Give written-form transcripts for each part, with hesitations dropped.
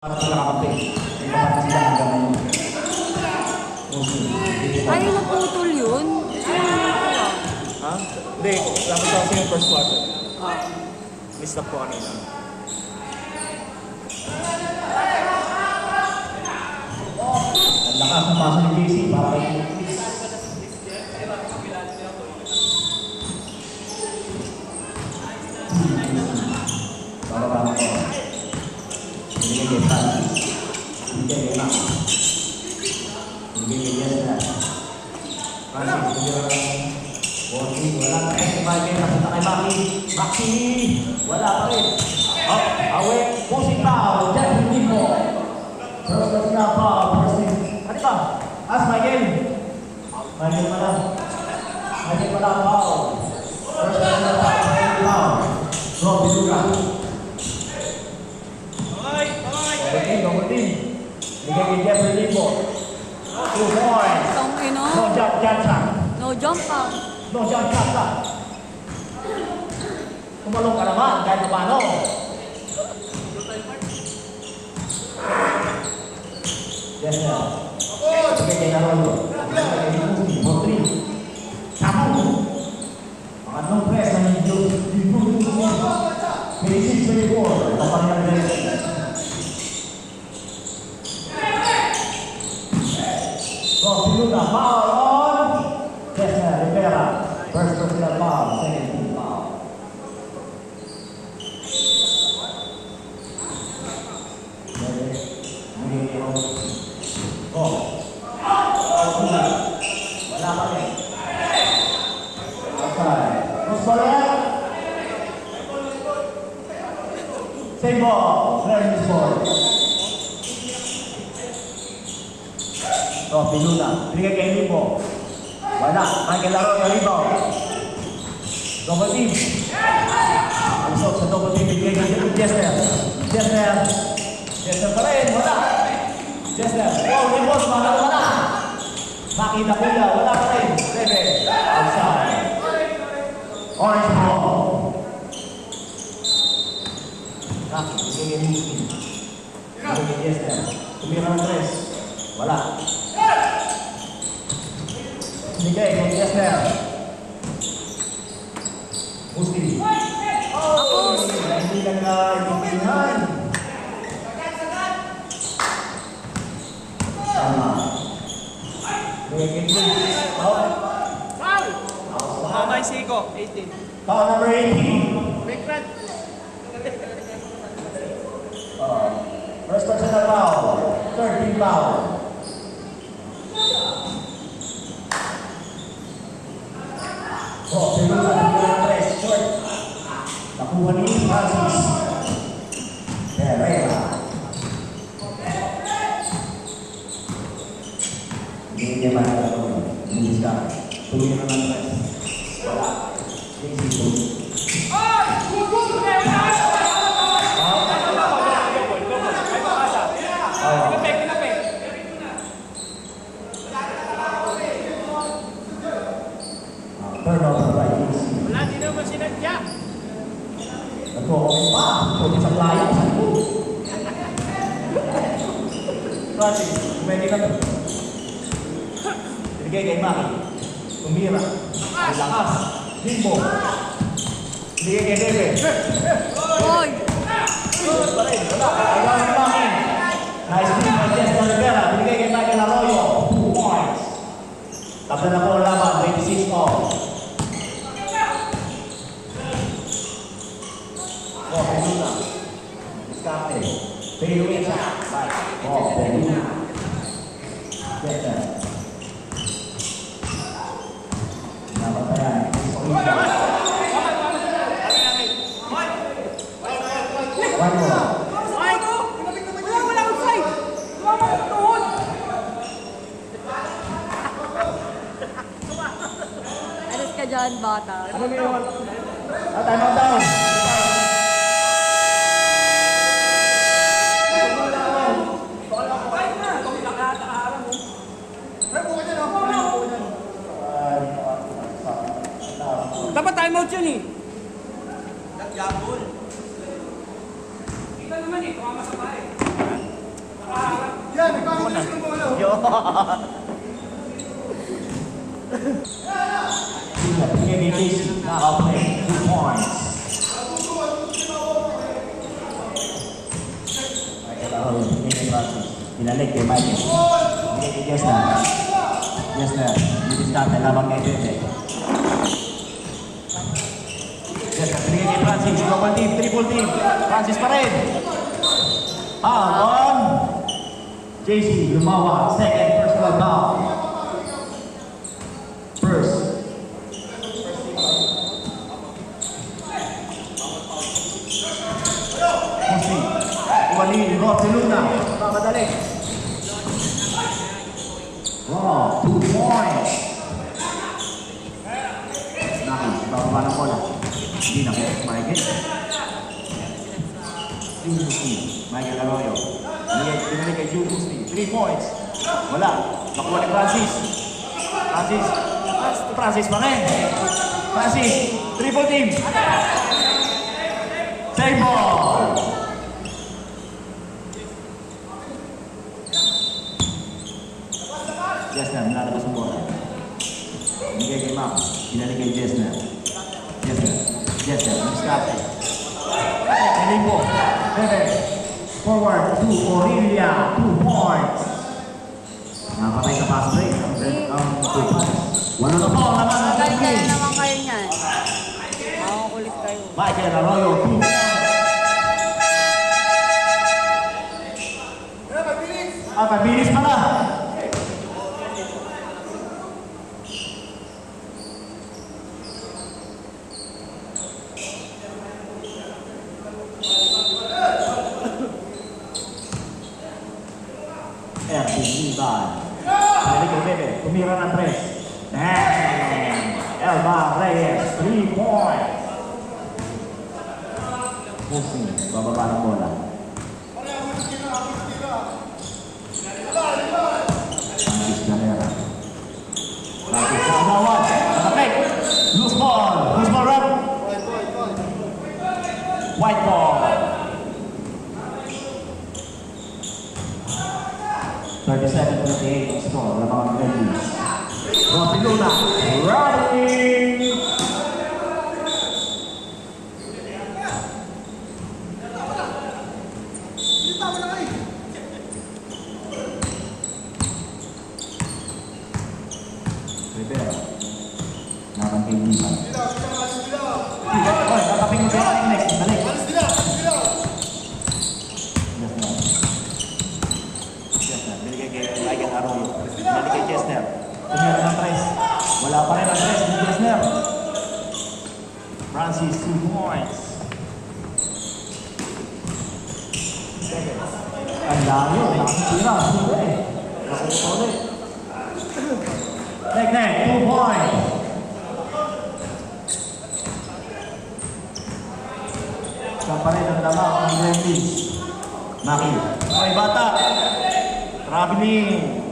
Para sila kakampi. Hindi pa pati sila hanggang ngayon. Ay, naputol yun? Ha? Hindi. Dapat kasi yung first quarter. Miss na po kanina. Ang lakas ng paso ni JC para kay Bababa ko. Hindi kay Francis. Hindi kay Max. Hindi kay Jessica. Francis, hindi ka lang. Walking, wala pa rin. Kumain napunta kay Maki. Maki! Wala pa rin. Away, pusing tao. Diyan, hindi mo. First kasi nga pa. Ano ba? As Michael. Michael pala. Michael pala ang pao. First kasi nga pa. Pao. Rob, Biluga. Double team. Bigay kay Jeffrey Limbo. 2 points. Tong ino. No jump shot. No jump pa. No jump shot. Tumalong ka naman kahit paano. Yes, sir. Bigay kay Naroyo. Bigay kay Musi. For 3. Sabu. Pangatlong press ng Limbo. 26-24. Ito pa rin ang direction. So, Piluga, foul on Cesar Rivera. First personal foul, second team foul. Go. Wala pa rin. Outside. Rosolet. Same ball. Very score. So, Piluga. Bigay kay Limbo. Wala. Michael Arroyo, rebound. Double team. Alisok sa double team. Bigay kay Jester. Jester pa rin. Wala. Jester. Wow, Limbo. Mahal na. Makita Pula. Wala pa rin. Rebe. Outside. Orange ball. Rocky. Bigay kay Musi. Bigay kay Jester. Tumira ng tres. Wala. Bigay kay Jester. Musti. Tapos. Hindi lang na ipipihan. Sama. Bigay kay Musti. Foul. Mamay Siko, 18. Foul number 18. Big friend. First personal foul. Third team foul. Oh, Piluga, Piluga tres, short. Nakuha ni Francis. Herrera. Hindi niya mahalala. Hindi siya. Tuloy na ng tres. Wala. Hindi siya. Turnover by DC. Wala, di naman sinadya. Nagko-comment pa. Kung sa playa, sa ko. Francis, pwede ka to. Binigay kay Maki. Tumira. Ang lakas. Limbo. Binigay kay Bebe. Hoy. Good pa rin. Wala. Ayaw ni Maki. Nice team by Jester Rivera. Binigay kay Michael Arroyo. 2 points. Tapos na po ang laban. 26 all. Oh, Piluga. Escape. Piluga siya. Oh, Piluga. Jester. Dapat pa yan. One more. Wala outside. Alas ka dyan, bata. Ano mo yun? Time out down. Dapat timeout yun eh. Nagjabol. Ikaw naman eh, kumama sa pare. na. Yo. Bigay ni JC. Naka-play. 2 points. Michael Arroyo. Bigay ni Francis. Pinalik kay Michael. Bigay ni Jessner. Jessner. Didiskarte lamang kay Bebe. Jessner. Bigay kay Francis. Double team. Triple team. Francis pa rin. On. JC. Lumawa. Second personal foul. First. Musi. Uwalin. Rob de Luna. Mamadali. Wow. 2 points. Naki. Bababa ng bola. Hindi na. Michael. Musi. Michael Arroyo. Pinalik kay Jude Musi. 3 points. Wala. Nakuha ni Francis. Francis pa rin. Francis. Triple team. Save ball. Jessner, nilalabas ang bola. Bigay kay Mac. Pinalik kay Jessner. Jessner, Muscate. Elimbo. Bebe. Forward to Orilia. 2 points. Napatay sa pass break. Ang 2 points. Wala na po. Maganda na naman kayo niyan. Makukulit kayo. Michael Arroyo. 2 points. Pabilis pala. RPC ba? Pinalik kay Bebe. Tumira ng 3. Damn! Elba Reyes. 3 points. Musi. Bababa ng bola. Francis Galera. Francis sa Agawad. Nakapit. Loose ball. Loose ball run. White ball. 37-28 ang score. Wala mga Grandies. Rob Luna. Running. Rivera. Naman kay Liman. Oy, tatapin mo siya ng next. Balik. Jessner. Binigay kay Michael Arroyo. Binigay kay Jessner. Tumira ng 3. Wala pa rin ang 3 ni Jessner. Francis, 2 points. Ang layo. Nakasitira. Nakasulit. Neck, 2 points. Siya pa rin ang dama ang Grandies. Maki. May bata. Traveling.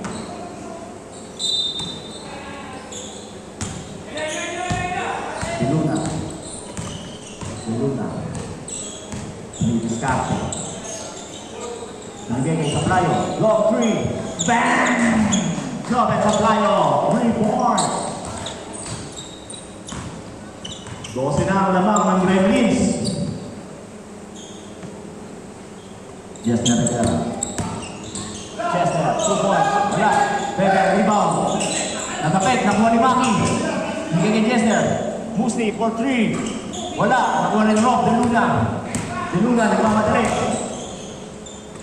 Luna. Muscate. Binigay kay Saplayo. Long 3. Bang! Job at Saplayo. 3 points. 12 na ang lamang ng Gremlins. Jessner. 2 points. Wala. Bebe, rebound. Natapit. Nakuha ni Maki. Binigay kay Jessner. Musti for 3. Wala. Nakuha ni Rob de Luna. De Luna, nagmamadali.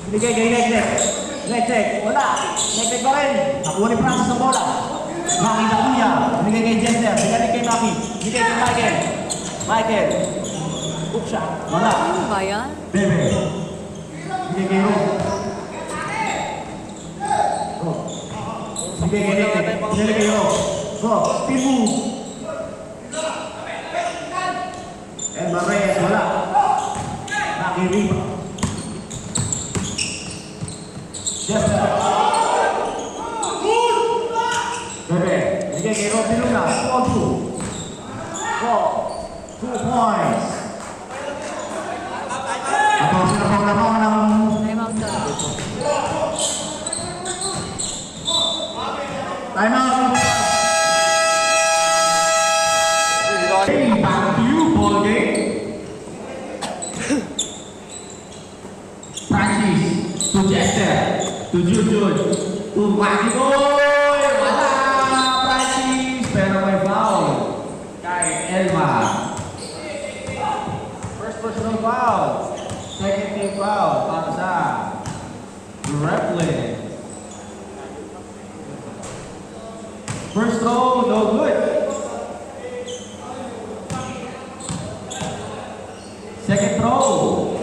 Binigay kay Lectek. Wala. Lectek pa rin. Nakuha ni Francis ang bola. Maki na kuya. Binigay kay Jessner. Binigay kay Maki. Binigay kay Michael. Hook shot. Wala. Ano ba yan? Bebe. Binigay kay Rob. Binigay kay Lectek. Binigay kay Rob. Rob, spin move. Elba Reyes, wala. Nakiriba. Jessner. Bebe. Binigay kay Rob de Luna. 2-2. 2 points. At ang sinapang lamang ng Ay, Ma'am Don. Time out. Hey, back to you, ball game. Francis to Jester, to Jujun, to Makiboy. Wala, Francis, pero may foul. Kay Elma. First personal foul. Second team foul. Para sa Replin. First throw, no good. Second throw.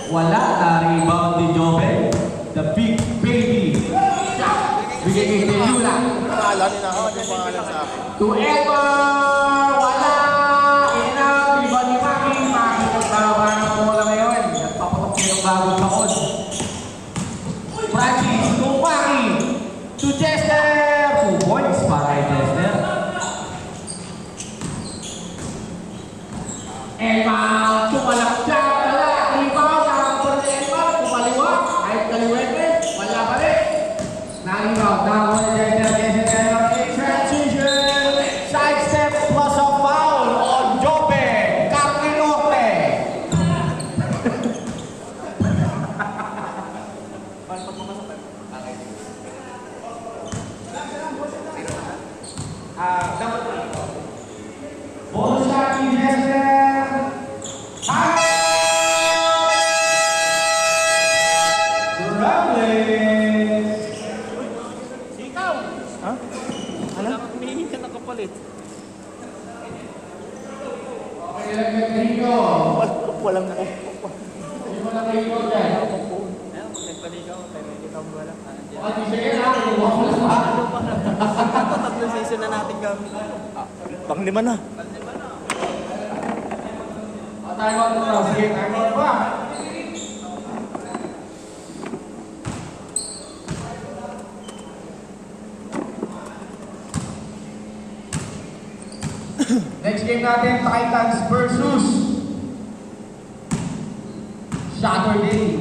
Wala na rebound ni Joven. The big baby. Bigay kay Telula. Pangalan, inakawat yung pangalan sa akin. To Elma. Wala. Inaw. Rebound ni Maki. Maki nagbaba ng bola ngayon. Nagpapatok niya yung bagong taon. Francis to Maki. To Chester. 2 points para kay Chester. Elma. Tumalakjak. Wala. Rebound. Nakakuha ni Elma. Kumaliwa. Kahit kaliwete. Wala pa rin. Na-rebound. Nakakuha ni Chester. Chester. Transition. Sidestep plus a foul on Jobe. Carmenote. Bonus shot ni Chester. Ikaw! Ha? Ano? Humihingi ka ng kapalit. Walang po. Ayun, magkagpaligaw. Pero hindi ka wala. Tatlong season na natin gamit. Pang-5 na. Time out na. Sige, time out pa. Next game natin, Titans versus Saturday.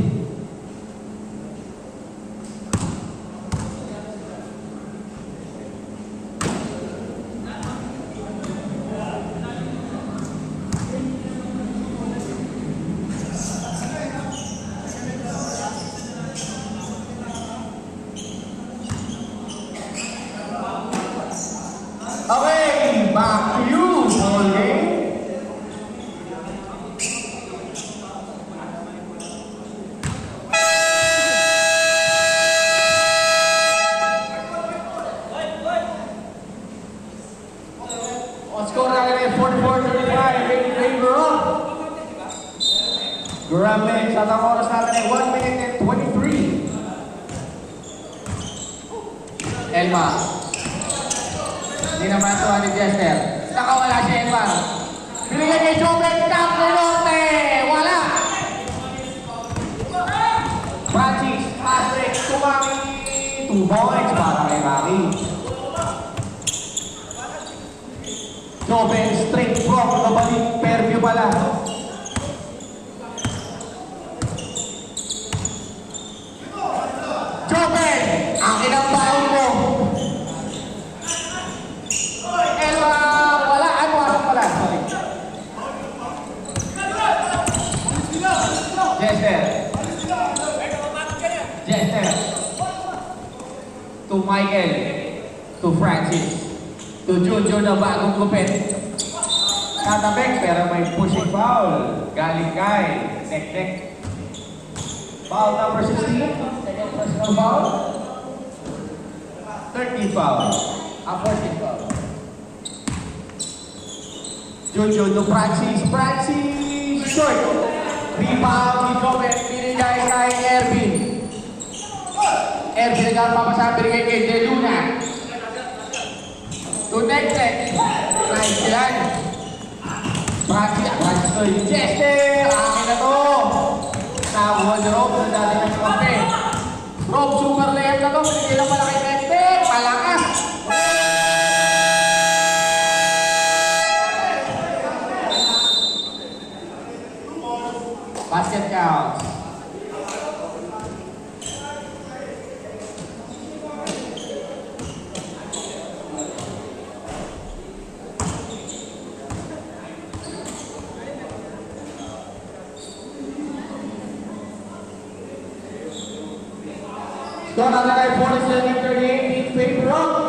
Okay, back to you, ball game. Score natin ay 44-35 in favor of Gremlins. At ang oras natin ay 1 minute and 23. Elma. Hindi naman ito ni Jester. Nakawala si Elma. Binigay kay Joven. Carmenote. Wala. Francis. Patrick. Tumaki. 2 points para kay Maki. Joven. Straight from the balik. Fairview pala. Joven. Ang inambaon mo. Jester. To Michael. To Francis. To Junjun na bagong kupit. Tatabek pero may pushing foul. Galing kay Nek-Nek. Foul number 16. Second personal foul. 13 foul. 14 foul. Junjun to Francis. Francis. Short. Rebound ni Joven. Binigay kay Ervin. Ervin nagpapasabi rin kay Deluna. To Nek-Nek. Nice yan. Francis to Chester. Akin na to. Nakuha ni Rob na dati ng kape. Rob, super layup na to. Binigay lang pala kay Nek-Nek. Palakas. Basket counts. Score natin ay 47-38 in favor of